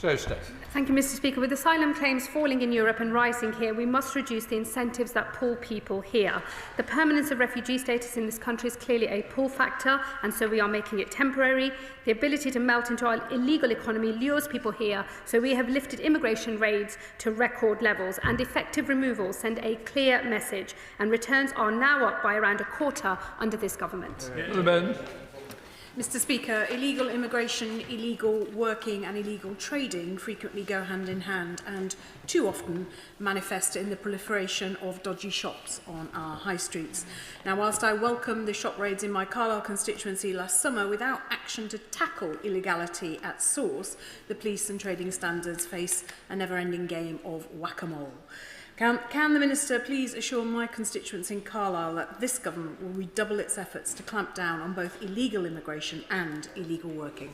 So stay. Thank you, Mr. Speaker. With asylum claims falling in Europe and rising here, we must reduce the incentives that pull people here. The permanence of refugee status in this country is clearly a pull factor, and so we are making it temporary. The ability to melt into our illegal economy lures people here, so we have lifted immigration raids to record levels, and effective removals send a clear message, and returns are now up by around a quarter under this government. Mr. Speaker, illegal immigration, illegal working and illegal trading frequently go hand in hand and too often manifest in the proliferation of dodgy shops on our high streets. Now, whilst I welcome the shop raids in my Carlisle constituency last summer, without action to tackle illegality at source, the police and trading standards face a never-ending game of whack-a-mole. Can the Minister please assure my constituents in Carlisle that this government will redouble its efforts to clamp down on both illegal immigration and illegal working?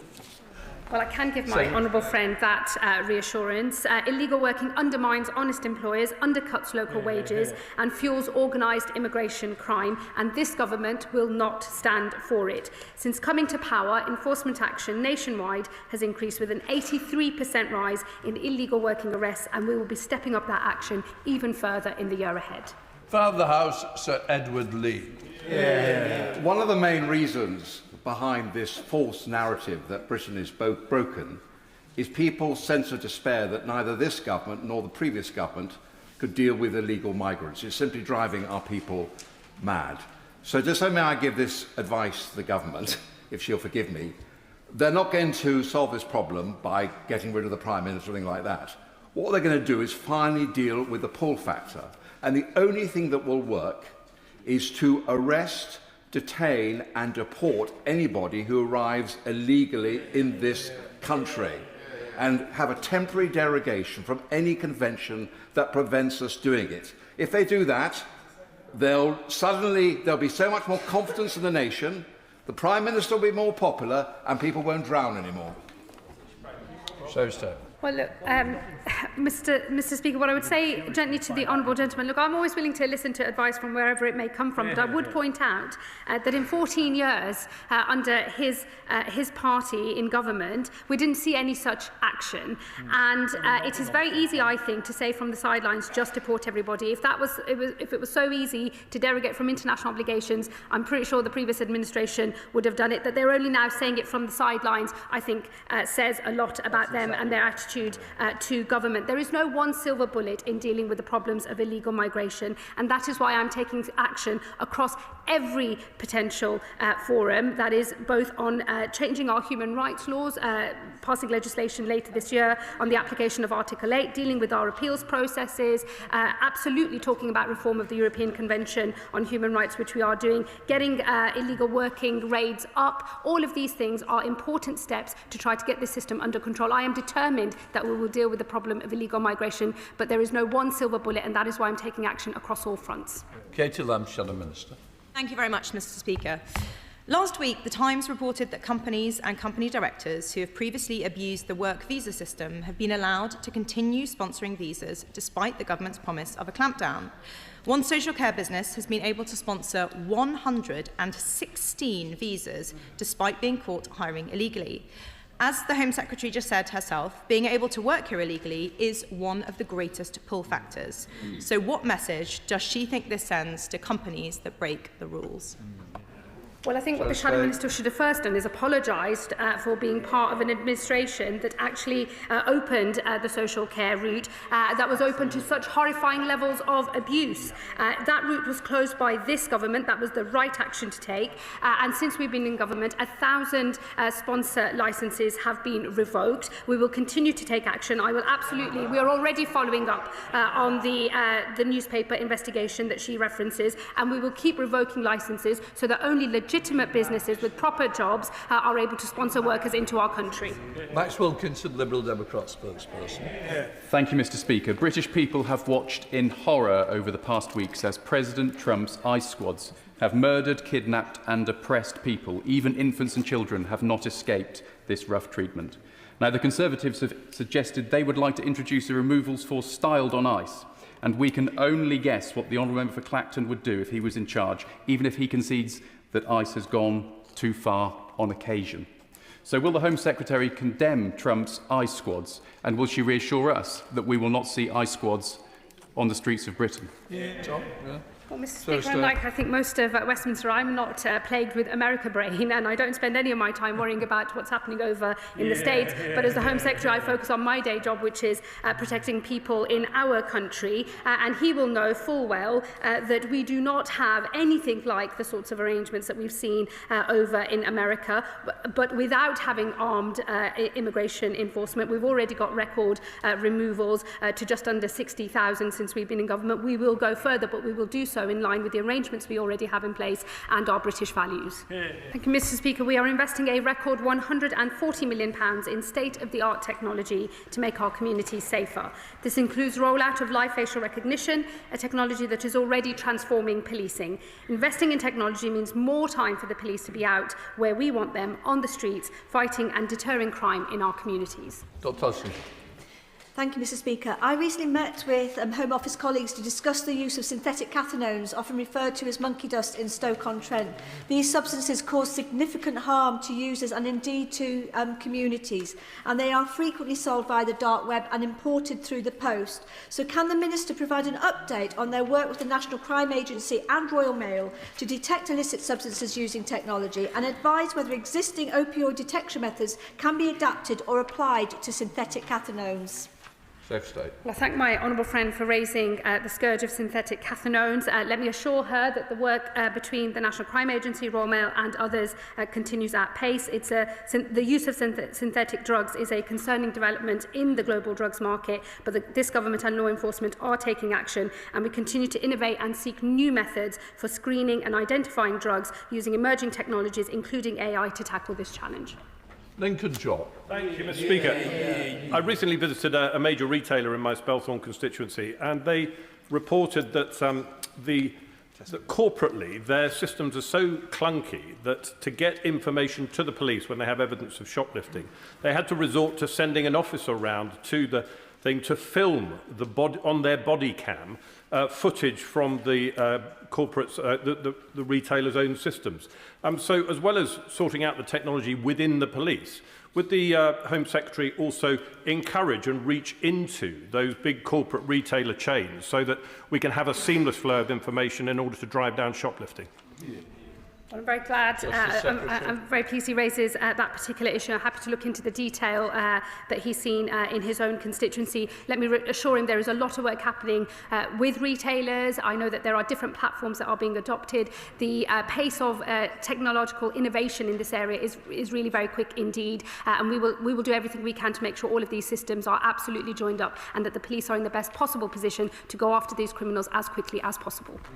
Well, I can give my honourable friend that reassurance. Illegal working undermines honest employers, undercuts local wages and fuels organised immigration crime, and this government will not stand for it. Since coming to power, enforcement action nationwide has increased with an 83% rise in illegal working arrests, and we will be stepping up that action even further in the year ahead. Father of the House, Sir Edward Lee. One of the main reasons behind this false narrative that Britain is broken is people's sense of despair that neither this government nor the previous government could deal with illegal migrants. It's simply driving our people mad. So just so may I give this advice to the government, if she'll forgive me, they're not going to solve this problem by getting rid of the Prime Minister or anything like that. What they're going to do is finally deal with the pull factor. And the only thing that will work is to arrest, detain and deport anybody who arrives illegally in this country and have a temporary derogation from any convention that prevents us doing it. If they do that, there'll be so much more confidence in the nation, the Prime Minister will be more popular and people won't drown anymore. So stay. Well, look, Mr. Speaker, what I would say gently to the honourable gentleman, look, I'm always willing to listen to advice from wherever it may come from, but I would point out that in 14 years under his party in government, we didn't see any such action. And it is very easy, I think, to say from the sidelines, just deport everybody. If it was so easy to derogate from international obligations, I'm pretty sure the previous administration would have done it. That they're only now saying it from the sidelines, I think, says a lot about them and their attitude to government. There is no one silver bullet in dealing with the problems of illegal migration, and that is why I'm taking action across every potential forum, that is both on changing our human rights laws, passing legislation later this year on the application of Article 8, dealing with our appeals processes, absolutely talking about reform of the European Convention on Human Rights, which we are doing, getting illegal working raids up. All of these things are important steps to try to get this system under control. I am determined that we will deal with the problem of illegal migration, but there is no one silver bullet, and that is why I'm taking action across all fronts. Katie Lamb, Shadow Minister. Thank you very much, Mr. Speaker. Last week, The Times reported that companies and company directors who have previously abused the work visa system have been allowed to continue sponsoring visas despite the government's promise of a clampdown. One social care business has been able to sponsor 116 visas despite being caught hiring illegally. As the Home Secretary just said herself, being able to work here illegally is one of the greatest pull factors. So what message does she think this sends to companies that break the rules? Well, I think what the Shadow Minister should have first done is apologised for being part of an administration that actually opened the social care route that was open to such horrifying levels of abuse. That route was closed by this government. That was the right action to take. And since we've been in government, 1,000 sponsor licences have been revoked. We will continue to take action. We are already following up on the newspaper investigation that she references, and we will keep revoking licences so that only legitimate businesses with proper jobs are able to sponsor workers into our country. Max Wilkinson, Liberal Democrat spokesperson. Thank you, Mr. Speaker. British people have watched in horror over the past weeks as President Trump's ICE squads have murdered, kidnapped and oppressed people. Even infants and children have not escaped this rough treatment. Now, the Conservatives have suggested they would like to introduce a removals force styled on ICE, and we can only guess what the Honourable Member for Clacton would do if he was in charge, even if he concedes that ICE has gone too far on occasion. So will the Home Secretary condemn Trump's ICE squads, and will she reassure us that we will not see ICE squads on the streets of Britain? Tom? Yeah. Well, Mr. Speaker, unlike I think most of Westminster, I'm not plagued with America brain, and I don't spend any of my time worrying about what's happening over in the States. But as the Home Secretary, I focus on my day job, which is protecting people in our country. And he will know full well that we do not have anything like the sorts of arrangements that we've seen over in America. But without having armed immigration enforcement, we've already got record removals to just under 60,000 since we've been in government. We will go further, but we will do so in line with the arrangements we already have in place and our British values. Thank you, Mr. Speaker. We are investing a record £140 million in state-of-the-art technology to make our communities safer. This includes rollout of live facial recognition, a technology that is already transforming policing. Investing in technology means more time for the police to be out where we want them, on the streets, fighting and deterring crime in our communities. Dr. Hudson. Thank you, Mr. Speaker. I recently met with Home Office colleagues to discuss the use of synthetic cathinones, often referred to as monkey dust, in Stoke-on-Trent. These substances cause significant harm to users and indeed to communities, and they are frequently sold via the dark web and imported through the post. So can the Minister provide an update on their work with the National Crime Agency and Royal Mail to detect illicit substances using technology, and advise whether existing opioid detection methods can be adapted or applied to synthetic cathinones? Secretary. Well, I thank my honourable friend for raising the scourge of synthetic cathinones. Let me assure her that the work between the National Crime Agency, Royal Mail and others continues at pace. The use of synthetic drugs is a concerning development in the global drugs market, but this government and law enforcement are taking action, and we continue to innovate and seek new methods for screening and identifying drugs using emerging technologies, including AI, to tackle this challenge. Lincoln Job. Thank you, Mr. Speaker. I recently visited a major retailer in my Spelthorne constituency, and they reported that that corporately their systems are so clunky that to get information to the police when they have evidence of shoplifting, they had to resort to sending an officer around to the thing to film on their body cam footage from the the retailer's own systems. So as well as sorting out the technology within the police, would the Home Secretary also encourage and reach into those big corporate retailer chains so that we can have a seamless flow of information in order to drive down shoplifting? Well, I'm very glad, I'm very pleased he raises that particular issue. I'm happy to look into the detail that he's seen in his own constituency. Let me assure him there is a lot of work happening with retailers. I know that there are different platforms that are being adopted. The pace of technological innovation in this area is really very quick indeed, and we will do everything we can to make sure all of these systems are absolutely joined up and that the police are in the best possible position to go after these criminals as quickly as possible.